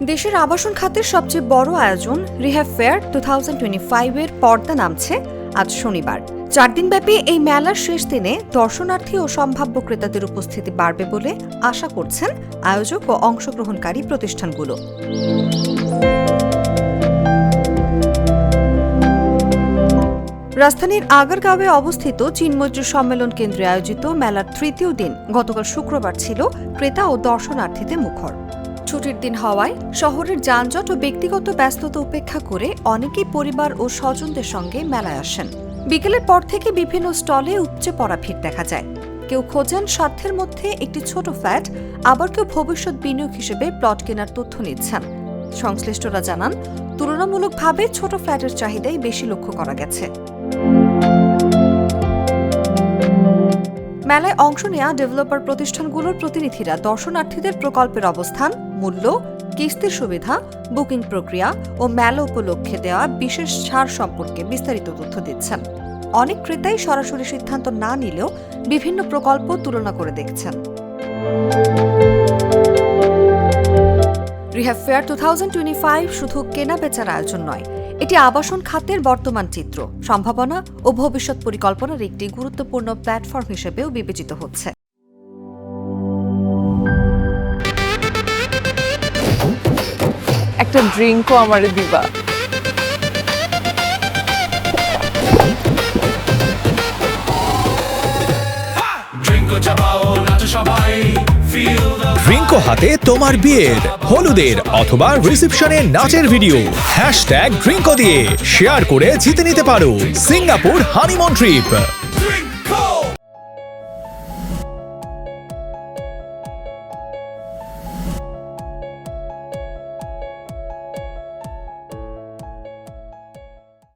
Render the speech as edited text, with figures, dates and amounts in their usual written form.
দেশের আবাসন খাতের সবচেয়ে বড় আয়োজন রিহ্যাব ফেয়ার 2025-এর পর্দা নামছে আজ শনিবার। 4 দিনব্যাপী এই মেলার শেষ দিনে দর্শনার্থী ও সম্ভাব্য ক্রেতাদের উপস্থিতি বাড়বে বলে আশা করছেন আয়োজক ও অংশগ্রহণকারী প্রতিষ্ঠানগুলো। রাজধানীর আগারগাঁওয়ে অবস্থিত চীনমৈত্রী সম্মেলন কেন্দ্রে আয়োজিত মেলার তৃতীয় দিন গতকাল শুক্রবার ছিল ক্রেতা ও দর্শনার্থীতে মুখর। ছুটির দিন হওয়ায় শহরের যানজট ও ব্যক্তিগত ব্যস্ততা উপেক্ষা করে অনেকেই পরিবার ও স্বজনদের সঙ্গে মেলায় আসেন। বিকেলের পর থেকে বিভিন্ন স্টলে উপচে পড়া ভিড় দেখা যায়। কেউ খোঁজেন সাধ্যের মধ্যে একটি ছোট ফ্ল্যাট, আবার কেউ ভবিষ্যৎ বিনিয়োগ হিসেবে প্লট কেনার তথ্য নিচ্ছেন। সংশ্লিষ্টরা জানান, তুলনামূলকভাবে ছোট ফ্ল্যাটের চাহিদাই বেশি লক্ষ্য করা গেছে। মেলায় অংশ নেয়া ডেভেলপার প্রতিষ্ঠানগুলোর প্রতিনিধিরা দর্শনার্থীদের প্রকল্পের অবস্থান, মূল্য, কিস্তির সুবিধা, বুকিং প্রক্রিয়া ও মেলা উপলক্ষে দেওয়া বিশেষ ছাড় সম্পর্কে বিস্তারিত তথ্য দিচ্ছেন। অনেক ক্রেতাই সরাসরি সিদ্ধান্ত না নিলেও বিভিন্ন প্রকল্প তুলনা করে দেখছেন। রিহ্যাব ফেয়ার 2025 শুধু কেনা বেচার আয়োজন নয়, এটি আবাসন খাতের বর্তমান চিত্র, সম্ভাবনা ও ভবিষ্যৎ পরিকল্পনার একটি গুরুত্বপূর্ণ প্ল্যাটফর্ম হিসেবেও বিবেচিত হচ্ছে। একটা ড্রিঙ্কও আমারে দিবা। ড্রিঙ্কো হাতে তোমার বিয়ের, হলুদের অথবা রিসেপশনের নাচের ভিডিও #ড্রিঙ্কো দিয়ে শেয়ার করে জিতে নিতে পারো সিঙ্গাপুর হানিমুন ট্রিপ।